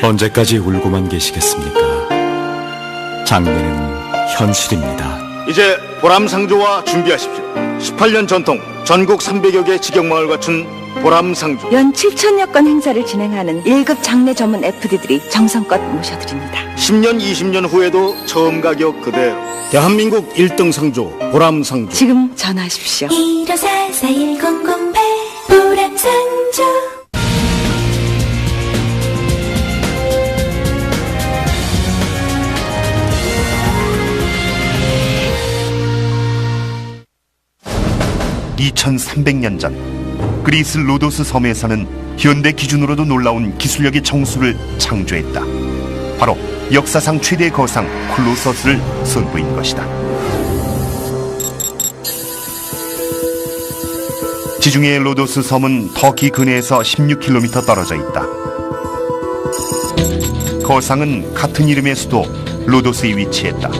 언제까지 울고만 계시겠습니까? 장래는 현실입니다. 이제 보람상조와 준비하십시오. 18년 전통 전국 300여 개 직영마을 갖춘 보람상조. 연 7천여 건 행사를 진행하는 1급 장례 전문 FD들이 정성껏 모셔드립니다. 10년 20년 후에도 처음 가격 그대로 대한민국 1등 상조 보람상조. 지금 전화하십시오. 15441008 보람상조. (2300년) 전 그리스 로도스 섬에서는 현대 기준으로도 놀라운 기술력의 정수를 창조했다. 바로 역사상 최대 거상 콜로서스를 선보인 것이다. 지중해 로도스 섬은 터키 근해에서 16km 떨어져 있다. 거상은 같은 이름의 수도 로도스에 위치했다.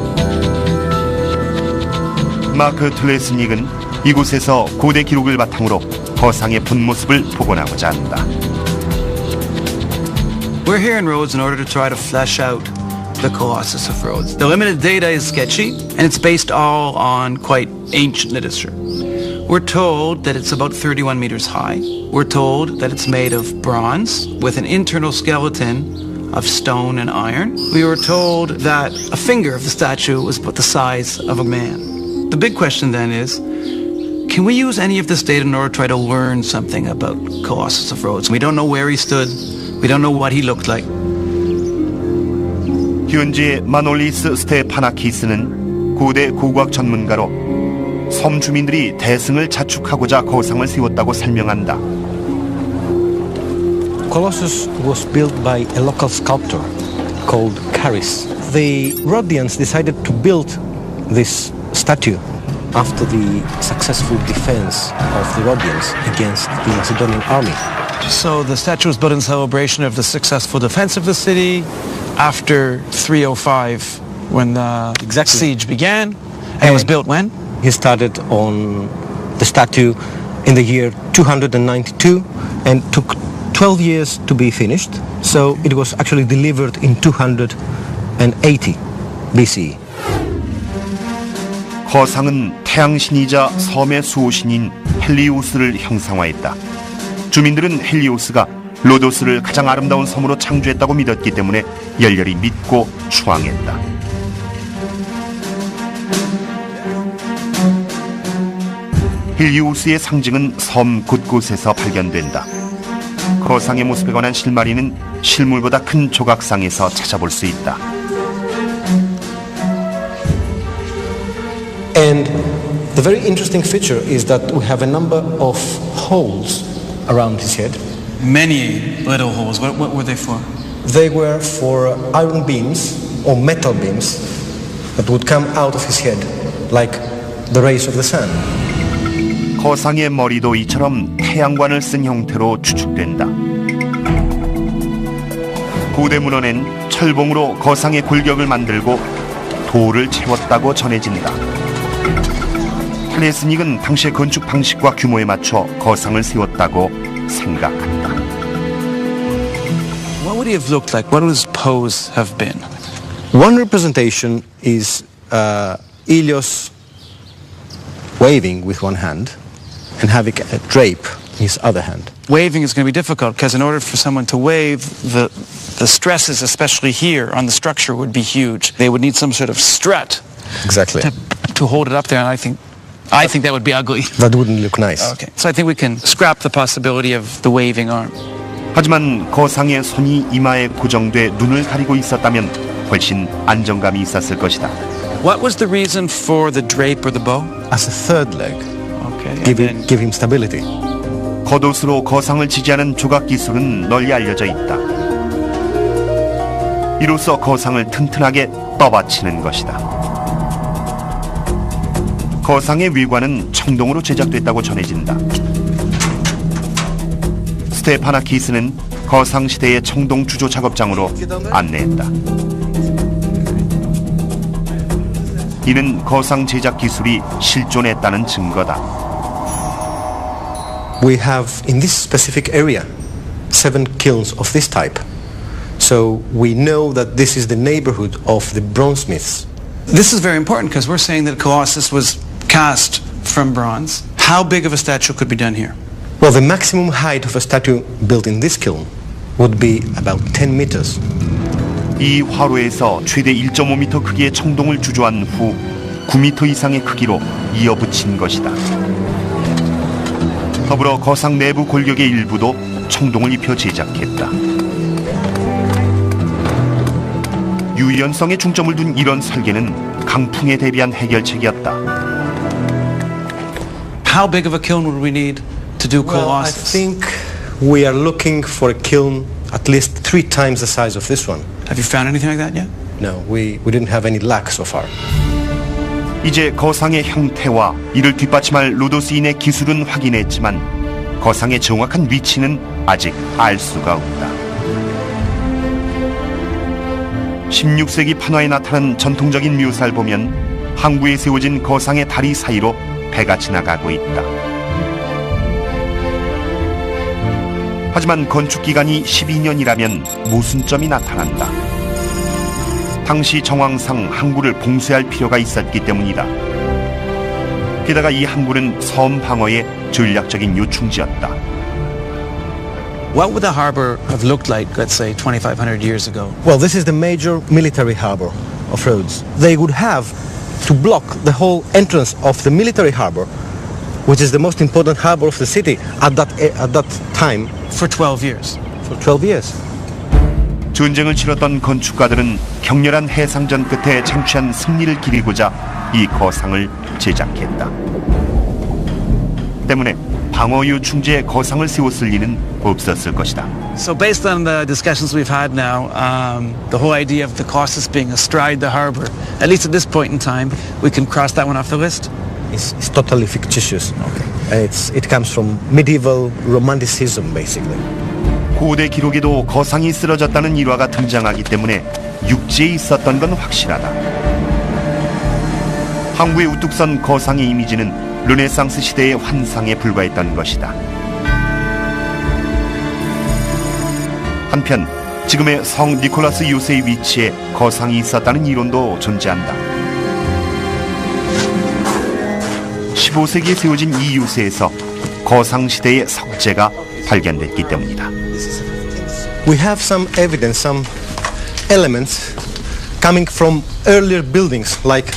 마크 틀레스닉은 이곳에서 고대 기록을 바탕으로 거상의 본 모습을 복원하고자 한다. We're here in Rhodes in order to try to flesh out the Colossus of Rhodes. The limited data is sketchy, and it's based all on quite ancient literature. We're told that it's about 31 meters high. We're told that it's made of bronze with an internal skeleton of stone and iron. We were told that a finger of the statue was about the size of a man. The big question then is, can we use any of this data in order to try to learn something about Colossus of Rhodes? We don't know where he stood. We don't know what he looked like. 현재 마놀리스 스테파나키스는 고대 고고학 전문가로 섬 주민들이 대승을 자축하고자 거상을 세웠다고 설명한다. Colossus was built by a local sculptor called Charis. The Rhodians decided to build this statue after the successful defense of the Rhodians against the Macedonian army. So the statue was built in celebration of the successful defense of the city after 305 when the siege began. And it was built when? He started on the statue in the year 292 and took 12 years to be finished. So it was actually delivered in 280 BCE. 거상은 태양신이자 섬의 수호신인 헬리오스를 형상화했다. 주민들은 헬리오스가 로도스를 가장 아름다운 섬으로 창조했다고 믿었기 때문에 열렬히 믿고 추앙했다. 헬리오스의 상징은 섬 곳곳에서 발견된다. 거상의 모습에 관한 실마리는 실물보다 큰 조각상에서 찾아볼 수 있다. And the very interesting feature is that we have a number of holes around his head. Many little holes. What were they for? They were for iron beams or metal beams that would come out of his head like the rays of the sun. 거상의 머리도 이처럼 태양관을 쓴 형태로 추측된다. 고대 문헌엔 철봉으로 거상의 골격을 만들고 돌을 채웠다고 전해진다. 텔레스닉은 당시의 건축 방식과 규모에 맞춰 거상을 세웠다고 생각한다. What would he have looked like? What would his pose have been? One representation is Ilios waving with one hand and having a drape in his other hand. Waving is going to be difficult because in order for someone to wave, the stresses, especially here on the structure, would be huge. They would need some sort of strut. Exactly. To hold it up there, and I think that would be ugly. That wouldn't look nice. Okay. So I think we can scrap the possibility of the waving arm. 하지만 거상의 손이 이마에 고정돼 눈을 가리고 있었다면 훨씬 안정감이 있었을 것이다. What was the reason for the drape or the bow? As a third leg. Okay. Give him stability. 겉옷으로 거상을 지지하는 조각 기술은 널리 알려져 있다. 이로써 거상을 튼튼하게 떠받치는 것이다. 거상의 외관은 청동으로 제작됐다고 전해진다. 스테파나키스는 거상 시대의 청동 주조 작업장으로 안내했다. 이는 거상 제작 기술이 실존했다는 증거다. We have in this specific area 7 kilns of this type. So we know that this is the neighborhood of the bronzesmiths. This is very important because we're saying that Colossus was cast from bronze. How big of a statue could be done here? Well, the maximum height of a statue built in this kiln would be about 10 meters. 이 화로에서 최대 1.5m 크기의 청동을 주조한 후 9m 이상의 크기로 이어붙인 것이다. 더불어 거상 내부 골격의 일부도 청동을 입혀 제작했다. 유연성에 중점을 둔 이런 설계는 강풍에 대비한 해결책이었다. How big of a kiln would we need to do Well, I Colossus? think we are looking for a kiln at least 3 times the size of this one. Have you found anything like that yet? No, we didn't have any luck so far. 이제 거상의 형태와 이를 뒷받침할 로도스인의 기술은 확인했지만 거상의 정확한 위치는 아직 알 수가 없다. 16세기 판화에 나타난 전통적인 묘사를 보면 항구에 세워진 거상의 다리 사이로 배가 지나가고 있다. 하지만 건축 기간이 12년이라면 모순점이 나타난다. 당시 정황상 항구를 봉쇄할 필요가 있었기 때문이다. 게다가 이 항구는 섬 방어의 전략적인 요충지였다. What would the harbor have looked like, let's say, 2,500 years ago? Well, this is the major military harbor of Rhodes. They would have to block the whole entrance of the military harbor, which is the most important harbor of the city at that time. For 12 years. For 12 years. 전쟁을 치렀던 건축가들은 격렬한 해상전 끝에 창취한 승리를 기리고자 이 거상을 제작했다. 때문에 방어 요충지에 거상을 세웠을 리는 없었을 것이다. So based on the discussions we've had now, the whole idea of the Colossus being astride the harbor, at least at this point in time, we can cross that one off the list? It's totally fictitious. Okay. It comes from medieval romanticism, basically. 고대 기록에도 거상이 쓰러졌다는 일화가 등장하기 때문에 육지에 있었던 건 확실하다. 항구에 우뚝 선 거상의 이미지는 르네상스 시대의 환상에 불과했던 것이다. 한편 지금의 성 니콜라스 요새의 위치에 거상이 있었다는 이론도 존재한다. 15세기에 세워진 이 요새에서 거상 시대의 석재가 발견됐기 때문이다. We have some evidence, some elements coming from earlier buildings, like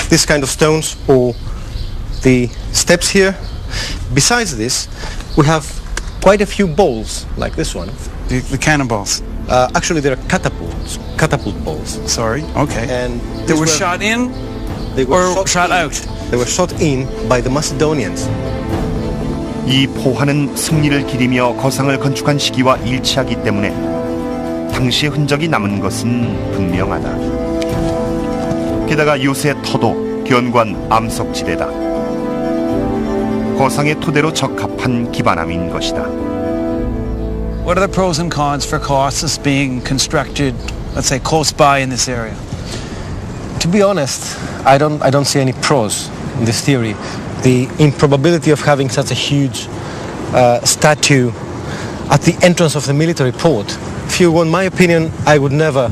this kind of stones or the steps here. Besides this, we have quite a few bowls, like this one. The cannonballs. Actually, they're catapult bowls. Sorry, okay. And They were shot in they were or shot out? They were shot in by the Macedonians. 이 포화는 승리를 기리며 거상을 건축한 시기와 일치하기 때문에 당시의 흔적이 남은 것은 분명하다. 게다가 요새 터도 견고한 암석지대다. 거상의 토대로 적합한 기반함인 것이다. What are the pros and cons for Colossus being constructed, let's say, close by in this area? To be honest, I don't see any pros in this theory. The improbability of having such a huge statue at the entrance of the military port. If you want my opinion, I would never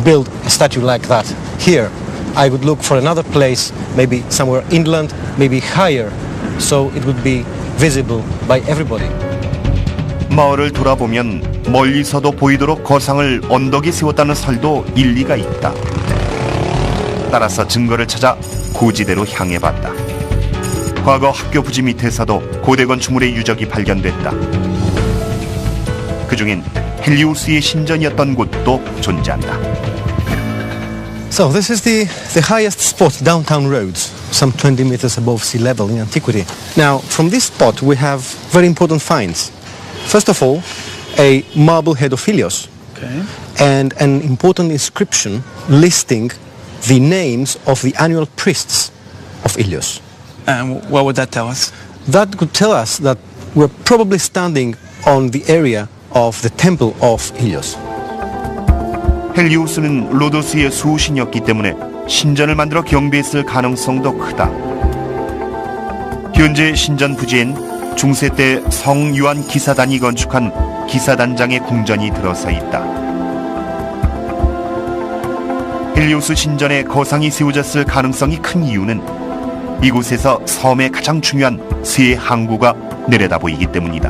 build a statue like that here. I would look for another place, maybe somewhere inland, maybe higher, so it would be visible by everybody. 마을을 돌아보면 멀리서도 보이도록 거상을 언덕에 세웠다는 설도 일리가 있다. 따라서 증거를 찾아 고지대로 향해봤다. 과거 학교 부지 밑에서도 고대 건축물의 유적이 발견됐다. 그중엔 헬리우스의 신전이었던 곳도 존재한다. So this is the highest spot, downtown Rhodes, some 20 meters above sea level in antiquity. Now, from this spot we have very important finds. First of all, a marble head of Helios, Okay. and an important inscription listing the names of the annual priests of Helios. And what would that tell us? That could tell us that we're probably standing on the area of the temple of Helios. 헬리우스는 로도스의 수호신이었기 때문에 신전을 만들어 경배했을 가능성도 크다. 현재 신전 부지엔 중세 때 성 요한 기사단이 건축한 기사단장의 궁전이 들어서 있다. 헬리오스 신전에 거상이 세워졌을 가능성이 큰 이유는 이곳에서 섬의 가장 중요한 세 항구가 내려다 보이기 때문이다.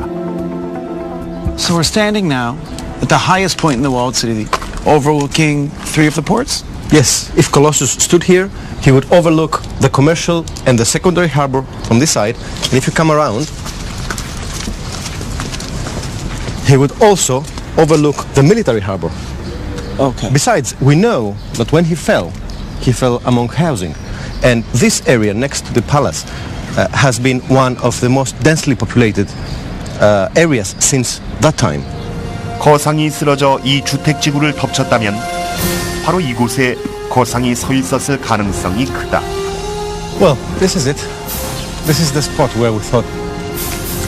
So we're standing now at the highest point in the walled city, overlooking three of the ports? Yes, if Colossus stood here, he would overlook the commercial and the secondary harbor from this side. And if you come around, he would also overlook the military harbor. Okay. Besides, we know that when he fell among housing. And this area next to the palace has been one of the most densely populated areas since that time. 거상이 쓰러져 이 주택지구를 덮쳤다면 바로 이곳에 거상이 서 있었을 가능성이 크다. Well, this is it. This is the spot where we thought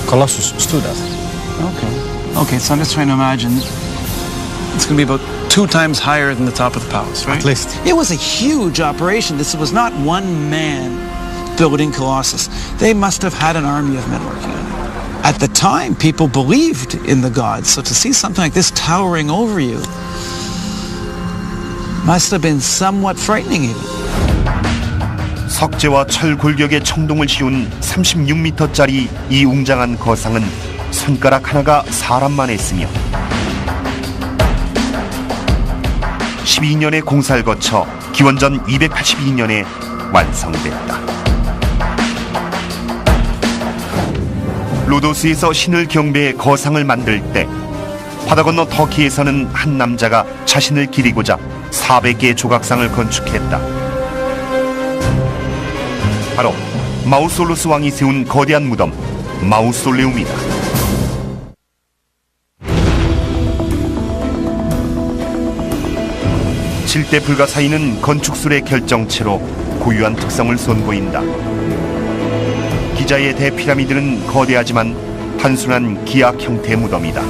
Colossus stood at. Okay, so I'm just trying to imagine. It's going to be about 2 times higher than the top of the palace, right? At least. It was a huge operation. This was not one man building Colossus. They must have had an army of men working on it. At the time, people believed in the gods. So to see something like this towering over you must have been somewhat frightening even. 석재와 철 골격에 청동을 씌운 36m짜리 이 웅장한 거상은 손가락 하나가 사람만 했으며 12년의 공사를 거쳐 기원전 282년에 완성됐다. 로도스에서 신을 경배해 거상을 만들 때 바다 건너 터키에서는 한 남자가 자신을 기리고자 400개의 조각상을 건축했다. 바로 마우솔루스 왕이 세운 거대한 무덤 마우솔레움이다. 칠대 불가사의는 건축술의 결정체로 고유한 특성을 선보인다. 기자의 대피라미드는 거대하지만 단순한 기악 형태의 무덤이다.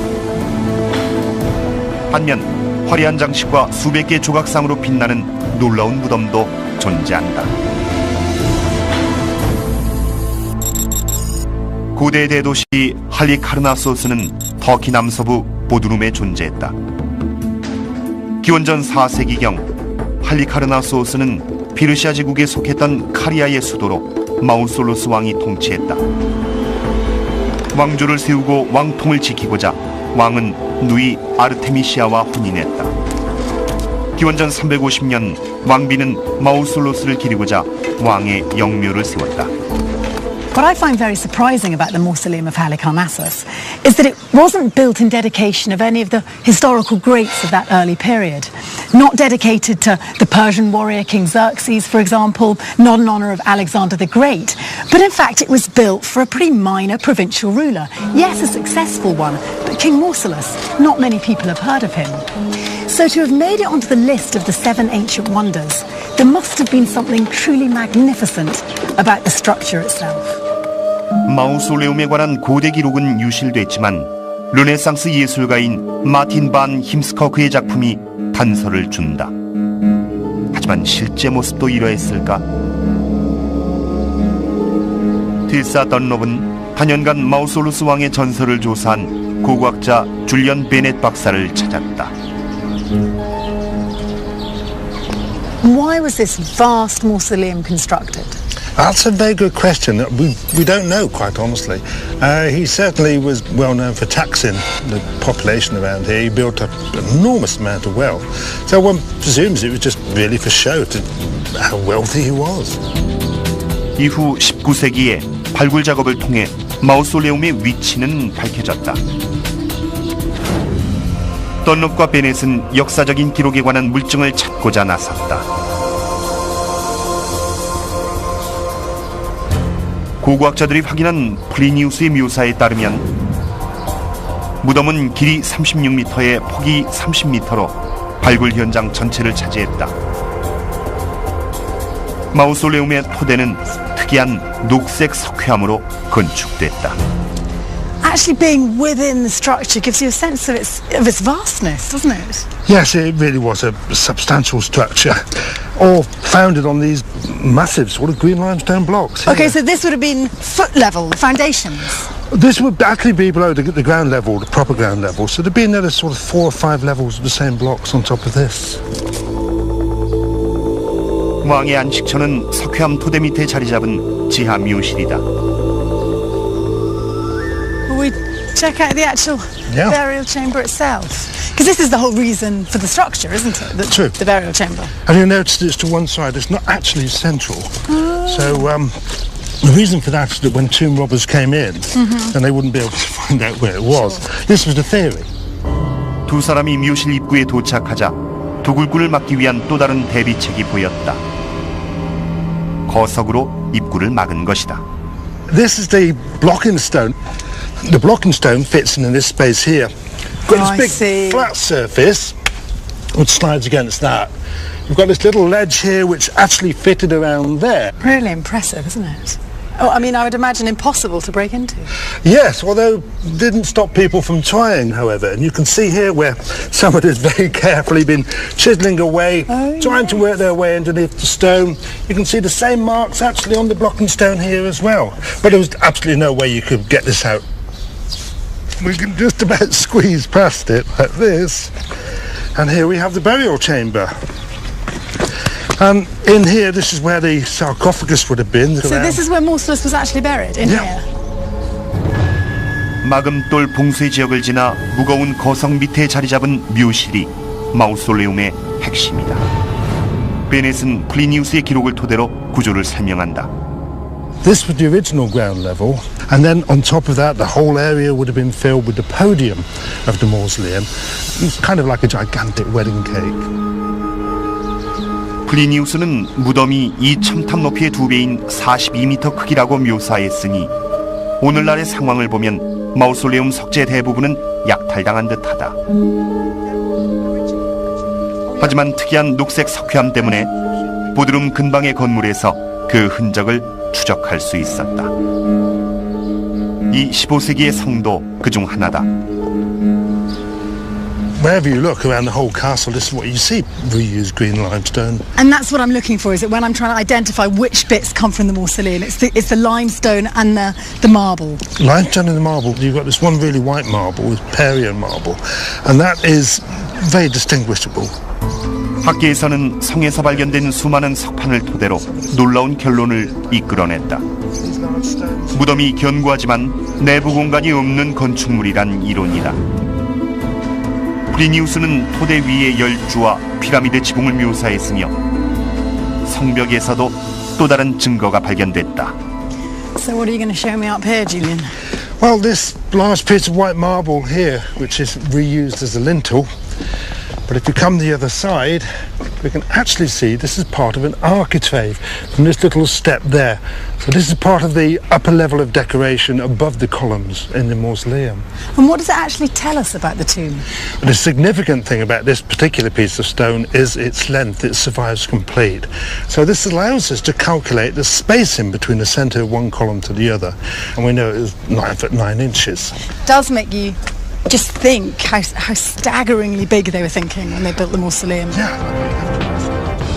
반면 화려한 장식과 수백 개의 조각상으로 빛나는 놀라운 무덤도 존재한다. 고대 대도시 할리카르나소스는 터키 남서부 보드룸에 존재했다. 기원전 4세기경 할리카르나소스는 피르시아 제국에 속했던 카리아의 수도로 마우솔루스 왕이 통치했다. 왕조를 세우고 왕통을 지키고자 왕은 누이 아르테미시아와 혼인했다. 기원전 350년 왕비는 마우솔루스를 기리고자 왕의 영묘를 세웠다. What I find very surprising about the mausoleum of Halicarnassus is that it wasn't built in dedication of any of the historical greats of that early period. Not dedicated to the Persian warrior King Xerxes, for example, not in honor of Alexander the Great, but in fact it was built for a pretty minor provincial ruler. Yes, a successful one, but King Mausolus, not many people have heard of him. So to have made it onto the list of the 7 ancient wonders, there must have been something truly magnificent about the structure itself. 마우솔레움에 관한 고대 기록은 유실됐지만 르네상스 예술가인 마틴 반 힘스커크의 작품이 단서를 준다. 하지만 실제 모습도 이러했을까? 틸사 던롭은 단연간 마우솔루스 왕의 전설을 조사한 고고학자 줄리언 베넷 박사를 찾았다. Why was this vast mausoleum constructed? That's a very good question. We don't know, quite honestly. He certainly was well known for taxing the population around here. He built up an enormous amount of wealth. So one presumes it was just really for show, to how wealthy he was. 이후 19세기에 발굴 작업을 통해 마우솔레움의 위치는 밝혀졌다. 던롭과 베넷은 역사적인 기록에 관한 물증을 찾고자 나섰다. 고고학자들이 확인한 플리니우스의 묘사에 따르면 무덤은 길이 36m에 폭이 30m로 발굴 현장 전체를 차지했다. 마우솔레움의 토대는 특이한 녹색 석회암으로 건축됐다. Actually being within the structure gives you a sense of its vastness, doesn't it? Yes, it really was a substantial structure, all founded on these massive sort of green limestone blocks. Okay, so this would have been foot level, foundations? This would actually be below the ground level, the proper ground level. So there'd be another sort of 4 or 5 levels of the same blocks on top of this. 왕의 안식처는 석회암 토대 밑에 자리 잡은 지하 묘실이다. Will we check out the actual burial chamber itself? Because this is the whole reason for the structure, isn't it? True. The burial chamber. And you'll notice it's to one side. It's not actually central. So the reason for that is that when tomb robbers came in, then they wouldn't be able to find out where it was. This was the theory. 두 사람이 묘실 입구에 도착하자 도굴꾼을 막기 위한 또 다른 대비책이 보였다. 거석으로 입구를 막은 것이다. This is the blocking stone. The blocking stone fits in this space here. Got this big flat surface which slides against that. We've got this little ledge here which actually fitted around there. Really impressive, isn't it? Oh, I mean, I would imagine impossible to break into. Yes, although didn't stop people from trying, however. And you can see here where someone has very carefully been chiselling away, trying to work their way underneath the stone. You can see the same marks actually on the blocking stone here as well. But there was absolutely no way you could get this out. We can just about squeeze past it like this. And here we have the burial chamber. In here, this is where the sarcophagus would have been. So this is where Mausolus was actually buried, in here? 마금돌 봉쇄 지역을 지나 무거운 거석 밑에 자리 잡은 묘실이 마우솔레움의 핵심이다. 베넷은 플리니우스의 기록을 토대로 구조를 설명한다. This was the original ground level, and then on top of that, the whole area would have been filled with the podium of the mausoleum. It's kind of like a gigantic wedding cake. 플리니우스는 무덤이 이 첨탑 높이의 2배인 42m 크기라고 묘사했으니 오늘날의 상황을 보면 마우솔레움 석재 대부분은 약탈당한 듯하다. 하지만 특이한 녹색 석회암 때문에 보드룸 근방의 건물에서 그 흔적을 추적할 수 있었다. 이 15세기의 성도 그중 하나다. Wherever you look around the whole castle, this is what you see, reused green limestone. And that's what I'm looking for, is that when I'm trying to identify which bits come from the mausoleum, it's the limestone and the marble. Limestone and the marble, you've got this one really white marble, with Parian marble, and that is very distinguishable. 학계에서는 성에서 발견된 수많은 석판을 토대로 놀라운 결론을 이끌어냈다. 무덤이 견고하지만 내부 공간이 없는 건축물이란 이론이다. 플리니우스는 토대 위의 열주와 피라미드 지붕을 묘사했으며 성벽에서도 또 다른 증거가 발견됐다. So what are you going to show me up here, Julian? Well, this large piece of white marble here, which is reused as a lintel, but if you come the other side, we can actually see this is part of an architrave from this little step there. So this is part of the upper level of decoration above the columns in the mausoleum. And what does it actually tell us about the tomb? The significant thing about this particular piece of stone is its length. It survives complete. So this allows us to calculate the spacing between the centre of one column to the other. And we know it is 9 foot 9 inches. It does make you just think how staggeringly big they were thinking when they built the mausoleum.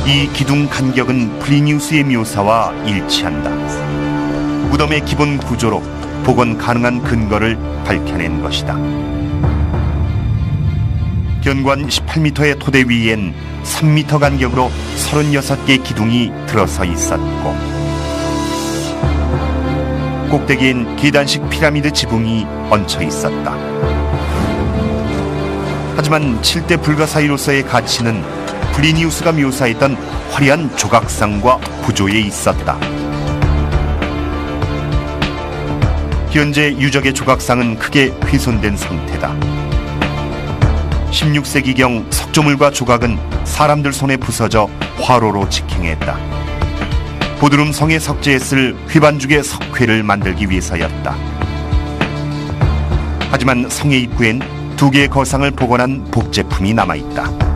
이 기둥 간격은 플리니우스의 묘사와 일치한다. 무덤의 기본 구조로 복원 가능한 근거를 밝혀낸 것이다. 견고한 18m의 토대 위엔 3m 간격으로 36개의 기둥이 들어서 있었고 꼭대기엔 계단식 피라미드 지붕이 얹혀 있었다. 하지만 7대 불가사의로서의 가치는 플리니우스가 묘사했던 화려한 조각상과 구조에 있었다. 현재 유적의 조각상은 크게 훼손된 상태다. 16세기경 석조물과 조각은 사람들 손에 부서져 화로로 직행했다. 보드룸 성의 석재에 쓸 휘반죽의 석회를 만들기 위해서였다. 하지만 성의 입구엔 2개의 거상을 복원한 복제품이 남아있다.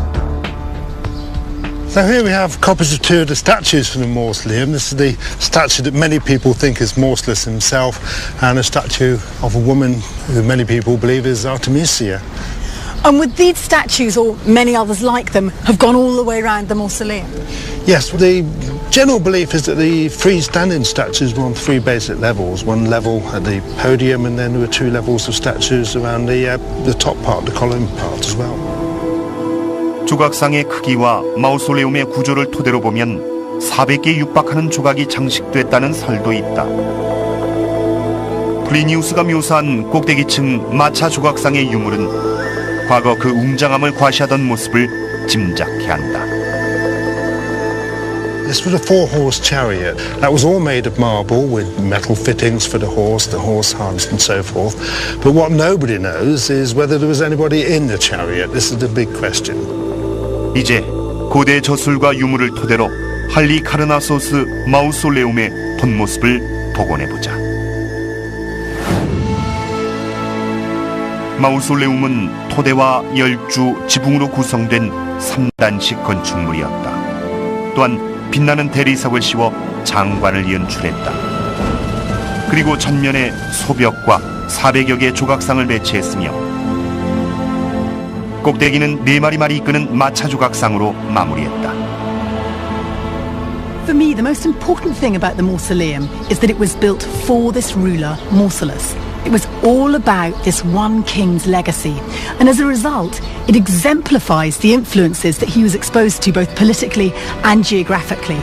So here we have copies of 2 of the statues from the mausoleum. This is the statue that many people think is Mausolus himself, and a statue of a woman who many people believe is Artemisia. And would these statues, or many others like them, have gone all the way around the mausoleum? Yes, the general belief is that the freestanding statues were on three basic levels. One level at the podium, and then there were two levels of statues around the top part, the column part as well. 조각상의 크기와 마우솔레움의 구조를 토대로 보면 400개에 육박하는 조각이 장식됐다는 설도 있다. 플리니우스가 묘사한 꼭대기층 마차 조각상의 유물은 과거 그 웅장함을 과시하던 모습을 짐작케 한다. This was a four-horse chariot. That was all made of marble with metal fittings for the horse harness and so forth. But what nobody knows is whether there was anybody in the chariot. This is the big question. 이제 고대 저술과 유물을 토대로 할리 카르나소스 마우솔레움의 본모습을 복원해보자. 마우솔레움은 토대와 열주, 지붕으로 구성된 3단식 건축물이었다. 또한 빛나는 대리석을 씌워 장관을 연출했다. 그리고 전면에 소벽과 400여 개의 조각상을 배치했으며 꼭대기는 4마리 말이 이끄는 마차 조각상으로 마무리했다. For me, the most important thing about the mausoleum is that it was built for this ruler, Mausolus. It was all about this one king's legacy, and as a result, it exemplifies the influences that he was exposed to both politically and geographically.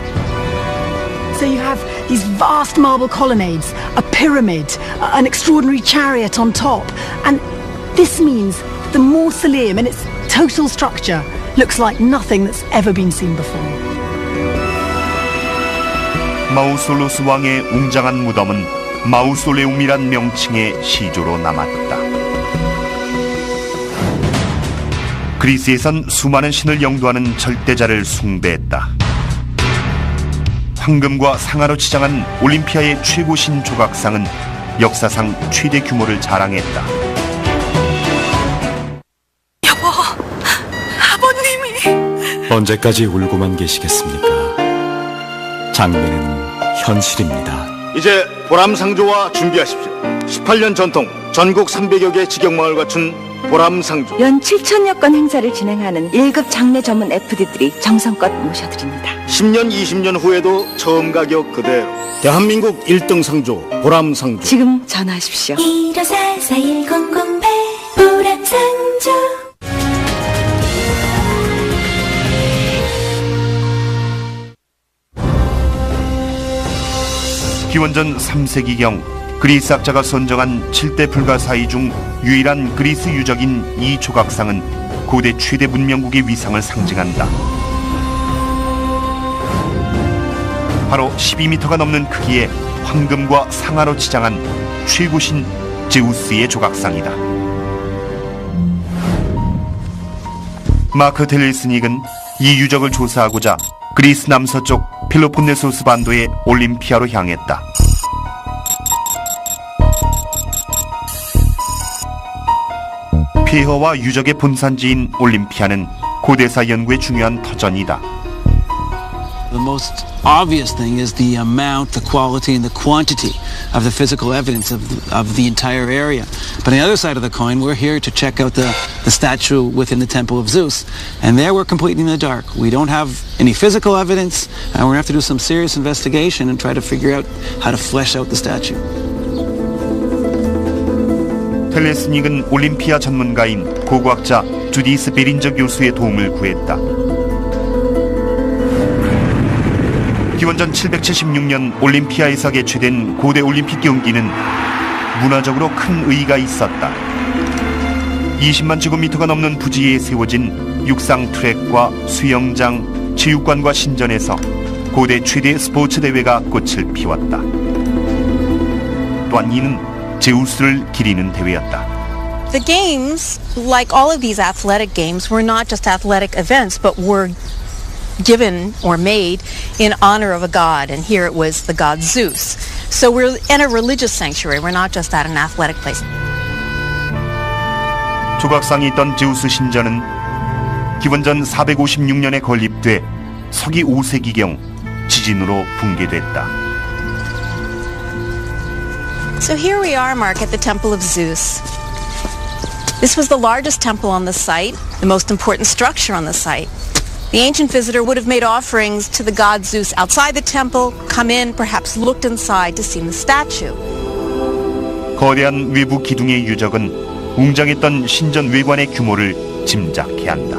So you have these vast marble colonnades, a pyramid, an extraordinary chariot on top, and this means the mausoleum in its total structure looks like nothing that's ever been seen before. 마우솔로스 왕의 웅장한 무덤은 마우솔레움이란 명칭의 시조로 남았다. 그리스에선 수많은 신을 영도하는 절대자를 숭배했다. 황금과 상아로 치장한 올림피아의 최고 신 조각상은 역사상 최대 규모를 자랑했다. 여보, 아버님이... 언제까지 울고만 계시겠습니까? 장래는 현실입니다. 이제 보람상조와 준비하십시오. 18년 전통 전국 300여 개 직영마을 갖춘 보람상조. 연 7천여 건 행사를 진행하는 1급 장례 전문 FD들이 정성껏 모셔드립니다. 10년, 20년 후에도 처음 가격 그대로. 대한민국 1등 상조 보람상조. 지금 전화하십시오. 7대불가사의의 보람상조. 기원전 3세기경 그리스 학자가 선정한 7대 불가사의 중 유일한 그리스 유적인 이 조각상은 고대 최대 문명국의 위상을 상징한다. 바로 12m가 넘는 크기의 황금과 상아로 치장한 최고신 제우스의 조각상이다. 마크 델리스닉은 이 유적을 조사하고자 그리스 남서쪽 펠로폰네소스 반도의 올림피아로 향했다. 폐허와 유적의 본산지인 올림피아는 고대사 연구의 중요한 터전이다. The most obvious thing is the amount, the quality, and the quantity of the physical evidence of the entire area. But on the other side of the coin, we're here to check out the statue within the Temple of Zeus. And there we're completely in the dark. We don't have any physical evidence, and we're going to have to do some serious investigation and try to figure out how to flesh out the statue. 텔레스닉은 올림피아 전문가인 고고학자 주디스 베린저 교수의 도움을 구했다. 기원전 776년 올림피아에서 개최된 고대 올림픽 경기는 문화적으로 큰 의의가 있었다. 20만 제곱미터가 넘는 부지에 세워진 육상 트랙과 수영장, 체육관과 신전에서 고대 최대 스포츠 대회가 꽃을 피웠다. 또한 이는 제우스를 기리는 대회였다. The games, like all of these athletic games, were not just athletic events, but were given or made in honor of a god, and here it was the god Zeus. So we're in a religious sanctuary. We're not just at an athletic place. 조각상이 있던 제우스 신전은 기원전 456년에 건립돼 서기 5세기경 지진으로 붕괴됐다. So here we are, Mark, at the Temple of Zeus. This was the largest temple on the site, the most important structure on the site. The ancient visitor would have made offerings to the god Zeus outside the temple, come in, perhaps looked inside to see the statue. 거대한 외부 기둥의 유적은 웅장했던 신전 외관의 규모를 짐작케 한다.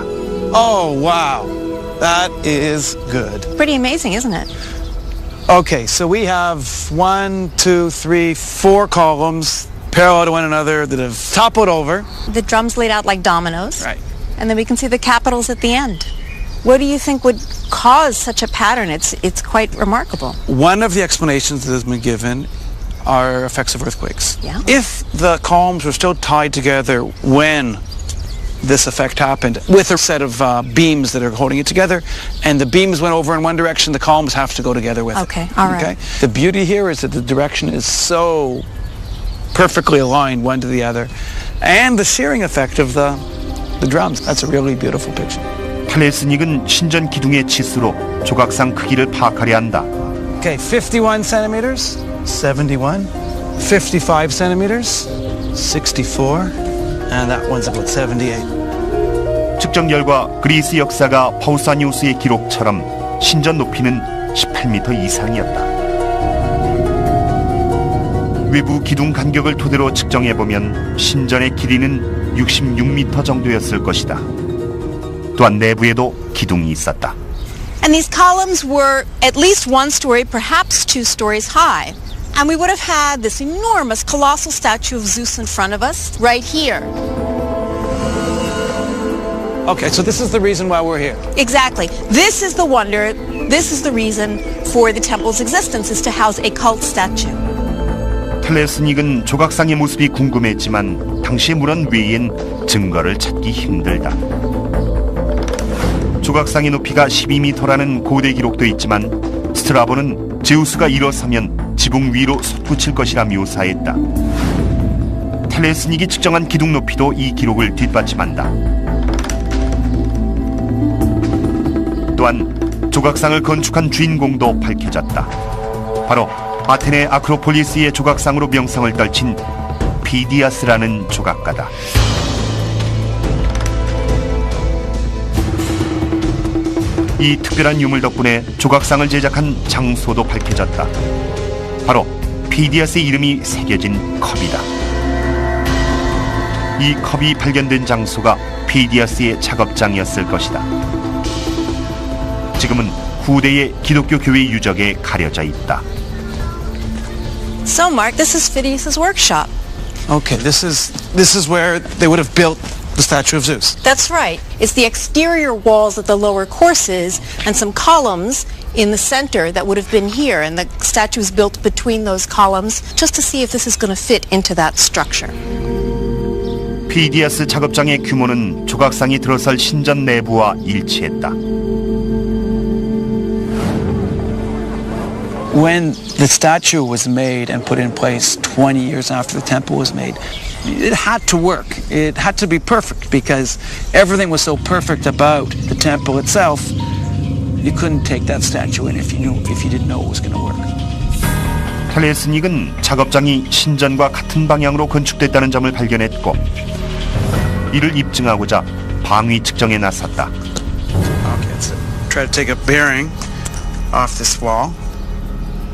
Oh, wow. That is good. Pretty amazing, isn't it? Okay, so we have 1, 2, 3, 4 columns parallel to one another that have toppled over. The drums laid out like dominoes. Right. And then we can see the capitals at the end. What do you think would cause such a pattern? It's quite remarkable. One of the explanations that has been given are effects of earthquakes. Yeah. If the columns were still tied together when this effect happened, with a set of beams that are holding it together, and the beams went over in one direction, the columns have to go together with it. Okay, all right. Okay? The beauty here is that the direction is so perfectly aligned one to the other, and the shearing effect of the drums. That's a really beautiful picture. 탈레스닉은 신전 기둥의 치수로 조각상 크기를 파악하려 한다. Okay, 51 centimeters, 71, 55 centimeters, 64, and that one's about 78. 측정 결과 그리스 역사가 파우사니우스의 기록처럼 신전 높이는 18m 이상이었다. 외부 기둥 간격을 토대로 측정해보면 신전의 길이는 66m 정도였을 것이다. 또한 내부에도 기둥이 있었다. And these columns were at least 1 story, perhaps 2 stories high. And we would have had this enormous, colossal statue of Zeus in front of us, right here. Okay, so this is the reason why we're here. Exactly. This is the wonder, this is the reason for the temple's existence, is to house a cult statue. 탈레스닉은 조각상의 모습이 궁금했지만 당시의 물론 외엔 증거를 찾기 힘들다. 조각상의 높이가 12m라는 고대 기록도 있지만 스트라보는 제우스가 일어서면 지붕 위로 솟구칠 것이라 묘사했다. 탈레스닉이 측정한 기둥 높이도 이 기록을 뒷받침한다. 또한 조각상을 건축한 주인공도 밝혀졌다. 바로 아테네 아크로폴리스의 조각상으로 명성을 떨친 피디아스라는 조각가다. 이 특별한 유물 덕분에 조각상을 제작한 장소도 밝혀졌다. 바로 피디아스의 이름이 새겨진 컵이다. 이 컵이 발견된 장소가 피디아스의 작업장이었을 것이다. 지금은 후대의 기독교 교회 유적에 가려져 있다. So, Mark, this is Phidias's workshop. Okay, this is where they would have built the statue of Zeus. That's right. It's the exterior walls at the lower courses and some columns in the center that would have been here, and the statue is built between those columns just to see if this is going to fit into that structure. 피디아스 작업장의 규모는 조각상이 들어설 신전 내부와 일치했다. When the statue was made and put in place 20 years after the temple was made, it had to work. It had to be perfect because everything was so perfect about the temple itself. You couldn't take that statue in if you didn't know it was going to work. 탈레스닉은 작업장이 신전과 같은 방향으로 건축됐다는 점을 발견했고 이를 입증하고자 방위 측정에 나섰다. Okay, so try to take a bearing off this wall.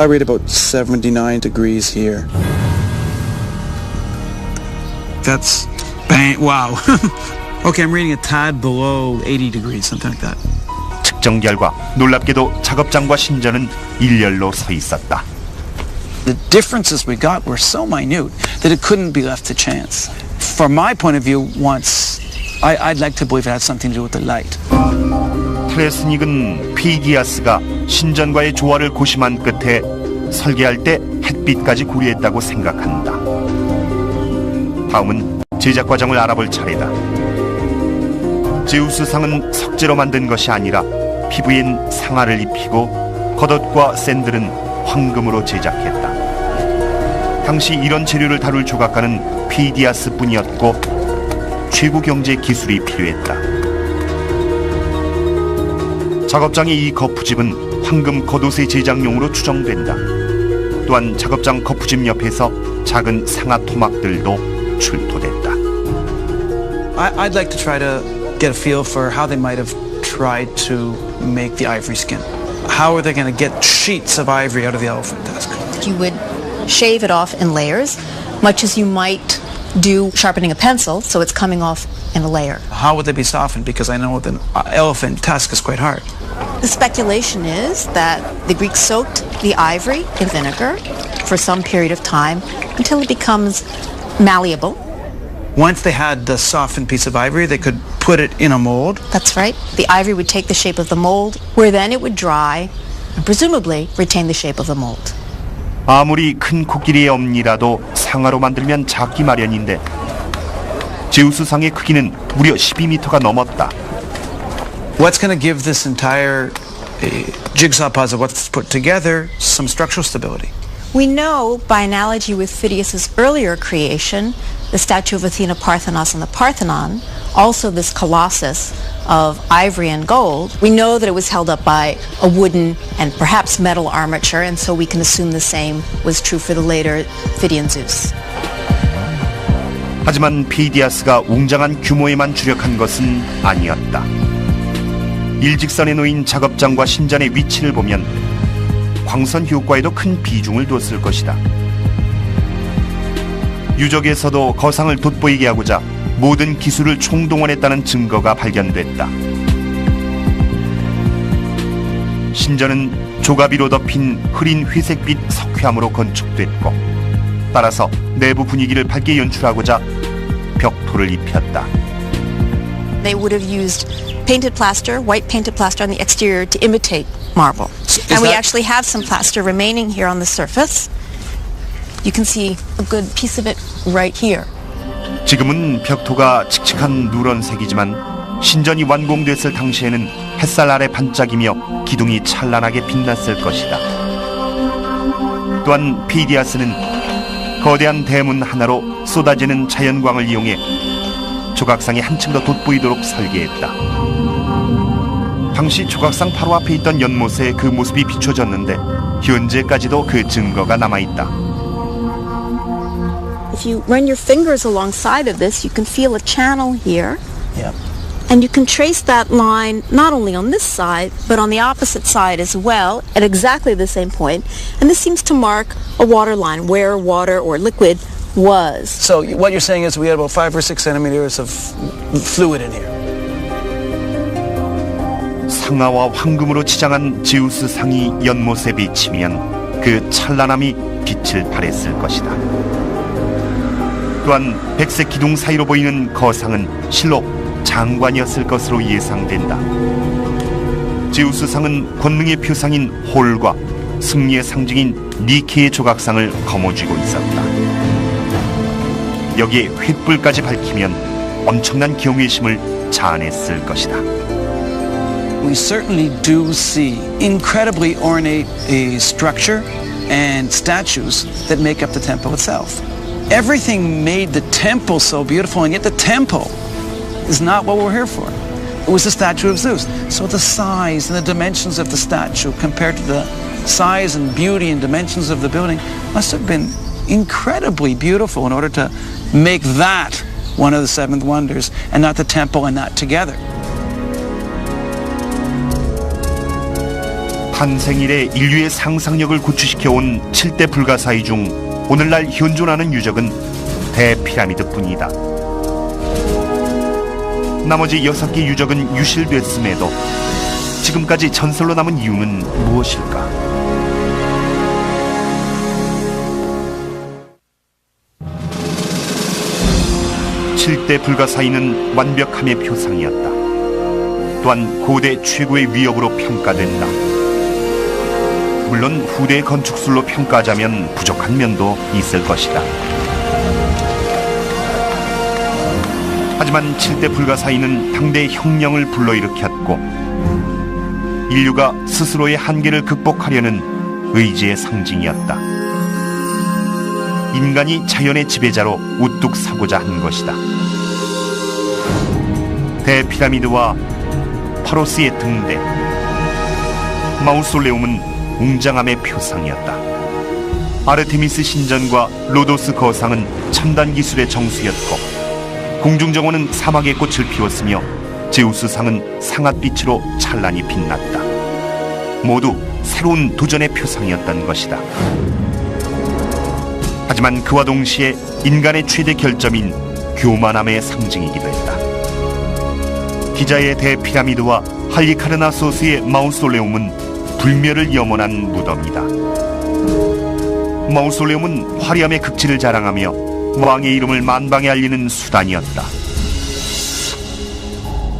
I read about 79 degrees here. That's bang, wow. Okay, I'm reading a tad below 80 degrees, something like that. 측정 결과 놀랍게도 작업장과 신전은 일렬로 서 있었다. The differences we got were so minute that it couldn't be left to chance. From my point of view, I'd like to believe it had something to do with the light. 탈레스닉은 피디아스가 신전과의 조화를 고심한 끝에 설계할 때 햇빛까지 고려했다고 생각한다. 다음은 제작 과정을 알아볼 차례다. 제우스상은 석재로 만든 것이 아니라 피부엔 상아를 입히고 겉옷과 샌들은 황금으로 제작했다. 당시 이런 재료를 다룰 조각가는 피디아스뿐이었고 최고 경제 기술이 필요했다. 작업장의 이 거푸집은 황금 겉옷의 제작용으로 추정된다. 또한 작업장 거푸집 옆에서 작은 상아 토막들도 출토됐다. I'd like to try to get a feel for how they might have tried to make the ivory skin? How are they going to get sheets of ivory out of the elephant tusk? You would shave it off in layers, much as you might do sharpening a pencil, so it's coming off in a layer. How would they be softened? Because I know the elephant tusk is quite hard. The speculation is that the Greeks soaked the ivory in vinegar for some period of time until it becomes malleable. Once they had the softened piece of ivory, they could put it in a mold. That's right. The ivory would take the shape of the mold, where then it would dry and presumably retain the shape of the mold. 아무리 큰 코끼리의 엄니라도 상아로 만들면 작기 마련인데 제우스 상의 크기는 무려 12m가 넘었다. What's going to give this entire jigsaw puzzle, what's put together, some structural stability? We know, by analogy with Phidias's earlier creation, the statue of Athena Parthenos in the Parthenon, also this colossus of ivory and gold, we know that it was held up by a wooden and perhaps metal armature, and so we can assume the same was true for the later Phidian Zeus. 하지만 피디아스가 웅장한 규모에만 주력한 것은 아니었다. 일직선에 놓인 작업장과 신전의 위치를 보면 광선 효과에도 큰 비중을 뒀을 것이다. 유적에서도 거상을 돋보이게 하고자 모든 기술을 총동원했다는 증거가 발견됐다. 신전은 조가비로 덮인 흐린 회색빛 석회암으로 건축됐고 따라서 내부 분위기를 밝게 연출하고자 벽토를 입혔다. They would have used painted plaster, white painted plaster on the exterior to imitate marble. And we actually have some plaster remaining here on the surface. You can see a good piece of it right here. 지금은 벽토가 칙칙한 누런색이지만 신전이 완공됐을 당시에는 햇살 아래 반짝이며 기둥이 찬란하게 빛났을 것이다. 또한 피디아스는 거대한 대문 하나로 쏟아지는 자연광을 이용해 조각상이 한층 더 돋보이도록 설계했다. 당시 조각상 바로 앞에 있던 연못에 그 모습이 비춰졌는데 현재까지도 그 증거가 남아있다. If you run your fingers alongside of this, you can feel a channel here. Yep. And you can trace that line not only on this side, but on the opposite side as well, at exactly the same point. And this seems to mark a water line, where water or liquid was. So what you're saying is we had about 5 or 6 centimeters of fluid in here. 상아와 황금으로 치장한 제우스 상이 연못에 비치면 그 찬란함이 빛을 발했을 것이다. 또한 백색 기둥 사이로 보이는 거상은 실로 장관이었을 것으로 예상된다. 제우스 상은 권능의 표상인 홀과 승리의 상징인 니케의 조각상을 거머쥐고 있었다. 여기에 횃불까지 밝히면 엄청난 경외심을 자아냈을 것이다. We certainly do see incredibly ornate structure and statues that make up the temple itself. Everything made the temple so beautiful, and yet the temple is not what we're here for. It was the statue of Zeus. So the size and the dimensions of the statue compared to the size and beauty and dimensions of the building must have been incredibly beautiful in order to make that one of the 7 wonders and not the temple and not together. 탄생 이래 인류의 상상력을 구축시켜온 7대 불가사의 중 오늘날 현존하는 유적은 대피라미드뿐이다. 나머지 6개 유적은 유실됐음에도 지금까지 전설로 남은 이유는 무엇일까? 칠대 불가사의는 완벽함의 표상이었다. 또한 고대 최고의 위협으로 평가된다. 물론 후대 건축술로 평가하자면 부족한 면도 있을 것이다. 하지만 7대 불가사의는 당대 혁명을 불러일으켰고 인류가 스스로의 한계를 극복하려는 의지의 상징이었다. 인간이 자연의 지배자로 우뚝 서고자 한 것이다. 대피라미드와 파로스의 등대, 마우솔레움은 웅장함의 표상이었다. 아르테미스 신전과 로도스 거상은 첨단 기술의 정수였고 공중정원은 사막의 꽃을 피웠으며 제우스상은 상아빛으로 찬란히 빛났다. 모두 새로운 도전의 표상이었던 것이다. 하지만 그와 동시에 인간의 최대 결점인 교만함의 상징이기도 했다. 기자의 대피라미드와 할리카르나소스의 마우솔레움은 불멸을 염원한 무덤이다. 마우솔레움은 화려함의 극치를 자랑하며 왕의 이름을 만방에 알리는 수단이었다.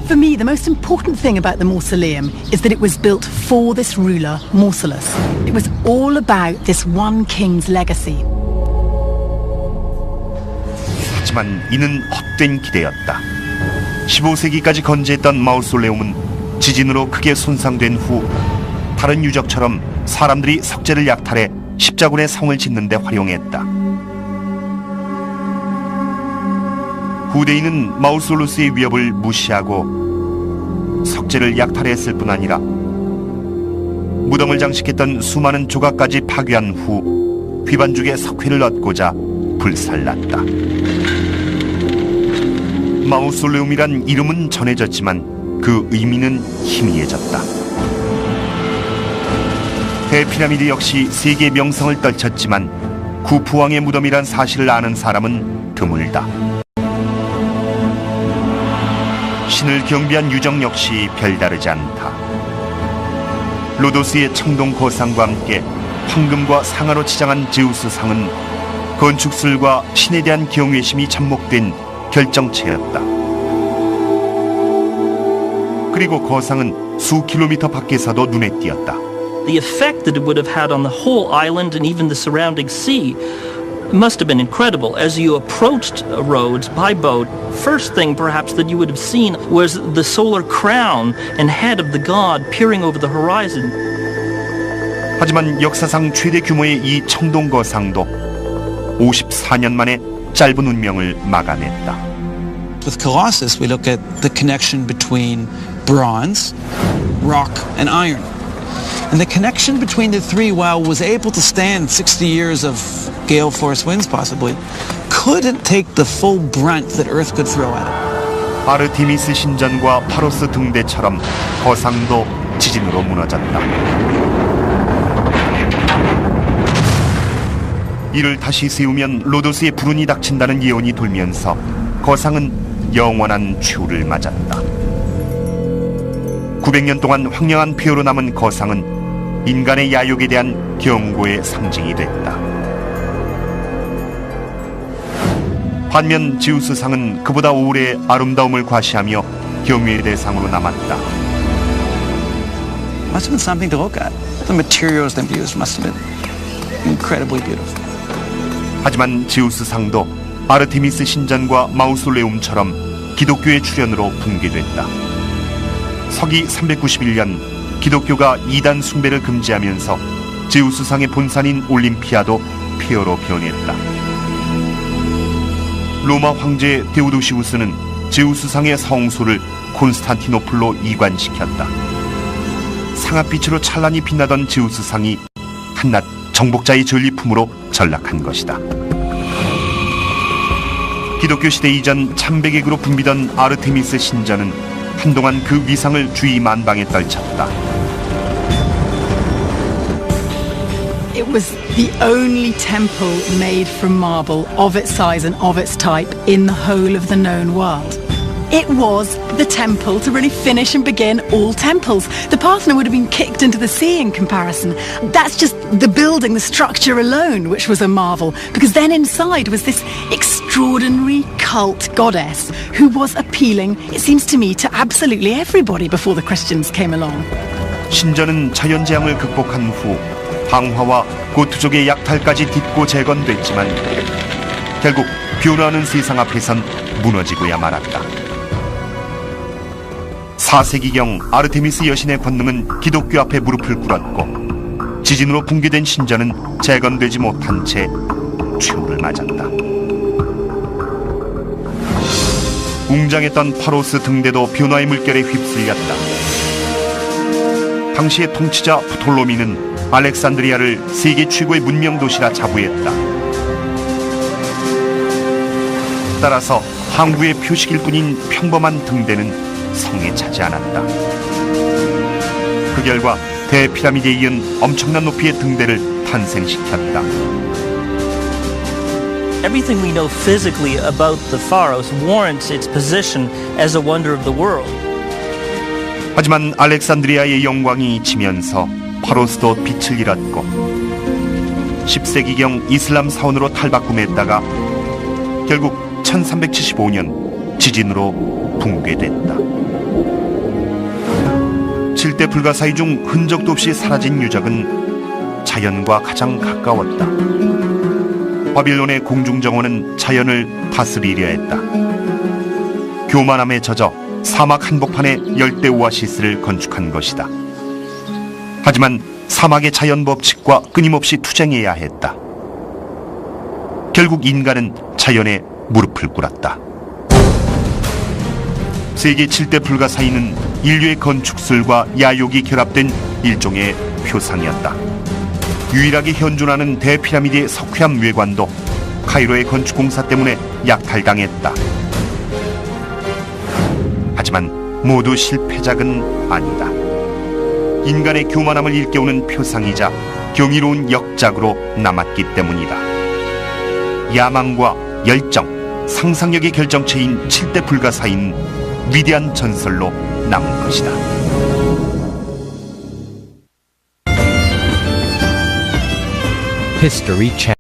For me, the most important thing about the mausoleum is that it was built for this ruler, Mausolus. It was all about this one king's legacy. 하지만 이는 헛된 기대였다. 15세기까지 건재했던 마우솔레움은 지진으로 크게 손상된 후 다른 유적처럼 사람들이 석재를 약탈해 십자군의 성을 짓는 데 활용했다. 후대인은 마우솔루스의 위협을 무시하고 석재를 약탈했을 뿐 아니라 무덤을 장식했던 수많은 조각까지 파괴한 후 휘반죽의 석회를 얻고자 불살랐다. 마우솔레움이란 이름은 전해졌지만 그 의미는 희미해졌다. 대피라미드 역시 세계의 명성을 떨쳤지만 구프왕의 무덤이란 사실을 아는 사람은 드물다. 신을 경비한 유적 역시 별다르지 않다. 로도스의 청동 거상과 함께 황금과 상아로 치장한 제우스상은 건축술과 신에 대한 경외심이 접목된 결정체였다. 그리고 거상은 수 킬로미터 밖에서도 눈에 띄었다. The effect that it would have had on the whole island and even the surrounding sea must have been incredible. As you approached Rhodes by boat, first thing perhaps that you would have seen was the solar crown and head of the god peering over the horizon. 하지만 역사상 최대 규모의 이 청동거상도 54년 만에 짧은 운명을 마감했다. With Colossus, we look at the connection between bronze, rock, and iron. And the connection between the three, while was able to stand 60 years of gale force winds possibly, couldn't take the full brunt that Earth could throw at it. 아르테미스 신전과 파로스 등대처럼 거상도 지진으로 무너졌다. 이를 다시 세우면 로도스의 불운이 닥친다는 예언이 돌면서 거상은 영원한 최후를 맞았다. 900년 동안 황량한 폐허로 남은 거상은 인간의 야욕에 대한 경고의 상징이 됐다. 반면 제우스상은 그보다 오래 아름다움을 과시하며 경외의 대상으로 남았다. Must have been something to look at. The materials they used must have been incredibly beautiful. 하지만 제우스상도 아르테미스 신전과 마우솔레움처럼 기독교의 출현으로 붕괴됐다. 서기 391년 기독교가 이단 숭배를 금지하면서 제우스상의 본산인 올림피아도 폐허로 변했다. 로마 황제 데오도시우스는 제우스상의 성소를 콘스탄티노플로 이관시켰다. 상아빛으로 찬란히 빛나던 제우스상이 한낱 정복자의 전리품으로 전락한 것이다. 기독교 시대 이전 참배객으로 붐비던 아르테미스 신전은 한동안 그 위상을 주위 만방에 떨쳤다. It was the only temple made from marble of its size and of its type in the whole of the known world. It was the temple to really finish and begin all temples. The Parthenon would have been kicked into the sea in comparison. That's just the building, the structure alone, which was a marvel, because then inside was this extraordinary cult goddess who was appealing, it seems to me, to absolutely everybody before the Christians came along. 신전은 자연재앙을 극복한 후 방화와 고투족의 약탈까지 딛고 재건됐지만 결국 변화하는 세상 앞에선 무너지고야 말았다. 4세기경 아르테미스 여신의 권능은 기독교 앞에 무릎을 꿇었고 지진으로 붕괴된 신전은 재건되지 못한 채 최후를 맞았다. 웅장했던 파로스 등대도 변화의 물결에 휩쓸렸다. 당시의 통치자 프톨로미는 알렉산드리아를 세계 최고의 문명 도시라 자부했다. 따라서 항구의 표식일 뿐인 평범한 등대는 성에 차지 않았다. 그 결과 대피라미드에 이은 엄청난 높이의 등대를 탄생시켰다. Everything we know physically about the Pharos warrants its position as a wonder of the world. 하지만 알렉산드리아의 영광이 지면서 파로스도 빛을 잃었고 10세기경 이슬람 사원으로 탈바꿈했다가 결국 1375년 지진으로 붕괴됐다. 7대 불가사의 중 흔적도 없이 사라진 유적은 자연과 가장 가까웠다. 바빌론의 공중정원은 자연을 다스리려 했다. 교만함에 젖어 사막 한복판에 열대 오아시스를 건축한 것이다. 하지만 사막의 자연 법칙과 끊임없이 투쟁해야 했다. 결국 인간은 자연에 무릎을 꿇었다. 세계 7대 불가사의는 인류의 건축술과 야욕이 결합된 일종의 표상이었다. 유일하게 현존하는 대피라미드의 석회암 외관도 카이로의 건축공사 때문에 약탈당했다. 하지만 모두 실패작은 아니다. 인간의 교만함을 일깨우는 표상이자 경이로운 역작으로 남았기 때문이다. 야망과 열정, 상상력의 결정체인 7대 불가사의는 위대한 전설로 남은 것이다. History Channel